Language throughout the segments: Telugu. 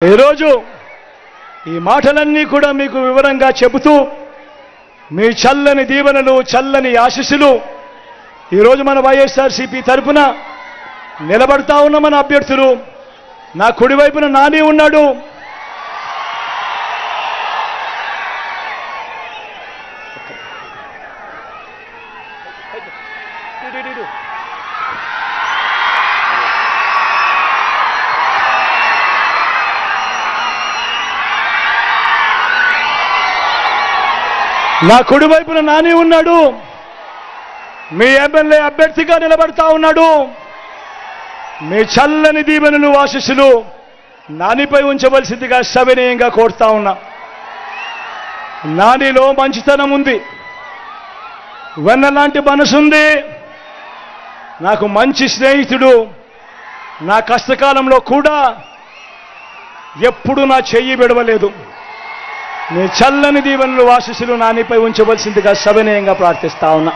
ఈరోజు ఈ మాటలన్నీ కూడా మీకు వివరంగా చెబుతూ మీ చల్లని దీవెనలు చల్లని ఆశీస్సులు ఈరోజు మన వైఎస్ఆర్సీపీ తరపున నిలబడతా ఉన్న మన అభ్యర్థులు నా కుడివైపున నాని ఉన్నాడు. నా కుడివైపున నాని ఉన్నాడు. మీ ఎమ్మెల్యే అభ్యర్థిగా నిలబడతా ఉన్నాడు. మీ చల్లని దీవెనలు ఆశీస్సులు నానిపై ఉంచవలసిందిగా సవినయంగా కోరుతా ఉన్నా. నానిలో మంచితనం ఉంది, వెన్నలాంటి మనసుంది, నాకు మంచి స్నేహితుడు. నా కష్టకాలంలో కూడా ఎప్పుడు నా చెయ్యి విడవలేదు. మీ చల్లని దీవెనలు ఆశీస్సులు నానిపై ఉంచవలసిందిగా సవినయంగా ప్రార్థిస్తా ఉన్నా.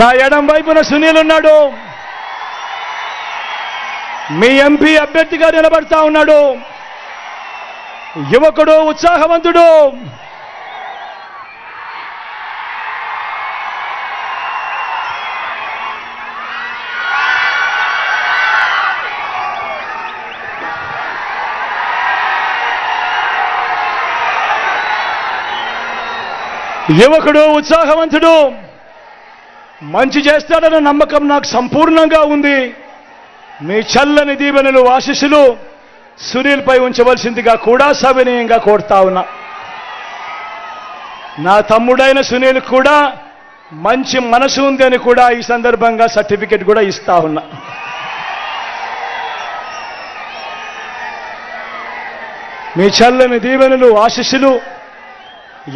నా ఎడం వైపున సునీల్ ఉన్నాడు. మీ ఎంపీ అభ్యర్థిగా నిలబడతా ఉన్నాడు. యువకుడు, ఉత్సాహవంతుడు. యువకుడు, ఉత్సాహవంతుడు, మంచి చేస్తాడన్న నమ్మకం నాకు సంపూర్ణంగా ఉంది. మీ చల్లని దీవెనలు ఆశీస్సులు సునీల్పై ఉంచవలసిందిగా కూడా సవినయంగా కోరుతా ఉన్నా. నా తమ్ముడైన సునీల్ కూడా మంచి మనసు ఉంది అని కూడా ఈ సందర్భంగా సర్టిఫికెట్ కూడా ఇస్తా ఉన్నా. మీ చల్లని దీవెనలు ఆశీస్సులు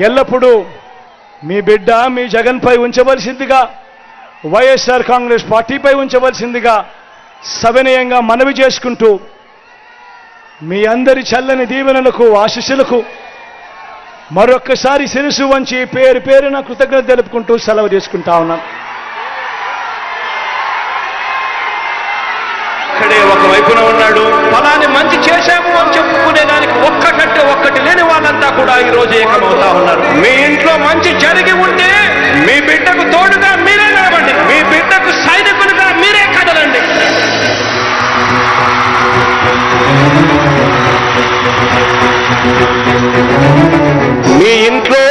ఎల్లప్పుడూ మీ బిడ్డ మీ జగన్పై ఉంచవలసిందిగా, వైఎస్ఆర్ కాంగ్రెస్ పార్టీపై ఉంచవలసిందిగా సవినయంగా మనవి చేసుకుంటూ మీ అందరి చల్లని దీవెనలకు ఆశీస్సులకు మరొక్కసారి శిరసు వంచి పేరు పేరున కృతజ్ఞత తెలుపుకుంటూ సెలవు తీసుకుంటా ఉన్నాను. ఇక్కడే ఒకవైపున ఉన్నాడు. ఫలాన్ని మంచి చేశాము అని చెప్పుకునేదానికి ఒక్కటంటే ఒక్కటి లేని వాళ్ళంతా కూడా ఈ రోజు ఏకమవుతా ఉన్నారు. మీ ఇంట్లో మంచి జరిగి ఉంటే మీ బిడ్డకు తోడుగా మీరే నిలబండి. మీ బిడ్డకు సైనికులుగా మీరే కదలండి. మీ ఇంట్లో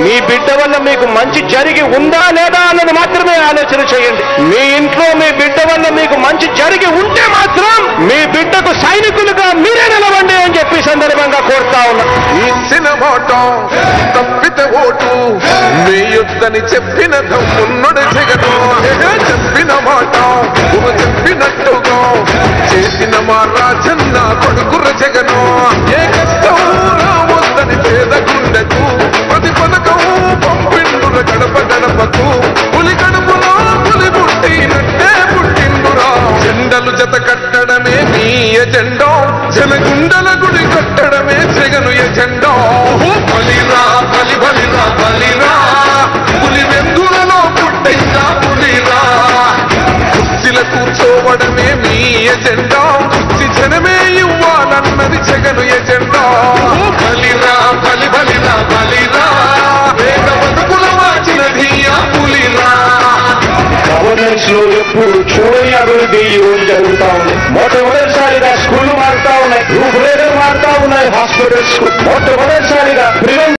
మీ బిడ్డ వల్ల మీకు మంచి జరిగి ఉందా లేదా అన్నది మాత్రమే ఆలోచన చేయండి. మీ ఇంట్లో మీ బిడ్డ వల్ల మీకు మంచి జరిగి ఉంటే మాత్రం మీ బిడ్డకు సైనికులుగా మీరే నిలవండి అని చెప్పి సందర్భంగా కోరుతా ఉన్నా. ఇచ్చిన మాట తప్పితే ఓటు మీ యుద్ధని చెప్పిన దమ్మున్నడు జగను. చెప్పిన మాట చెప్పినట్టుగా చేసిన మా రాజన్న కొడుకుర జగను. ఏ కష్టం రావద్దని పేద గుండెకు ప్రతి పథకం పంపిండుల గడప గడపకు. పులి గడపలో పులి పుట్టినట్టే పుట్టిండురా. జెండలు జత కట్టడమే మీ ఎజెండా, జనగుండల గుడి కట్టడమే జగను ఎజెండా. బలిరా బలి బలిరా బలిరా, పులి వెందులలో పుట్టైనా పులిరా. కుర్చీల కూర్చోవడమే మీ ఎజెండా, జనమే ఇవ్వాలన్నది జగను ఎజెండా. బలిరా బలి బలిరా బలిరా, వేద బతుకుల వాచినది ఆ పులిరా. గవర్నెన్స్ లో ఎప్పుడు చూడని అభివృద్ధి ఈ రోజు జరుగుతా ఉంది. మొట్టమొదటిసారిగా స్కూళ్లు మారుతా ఉన్నాయి, రూపురేఖలు మారుతా ఉన్నాయి, హాస్పిటల్స్ మొట్టమొదటిసారిగా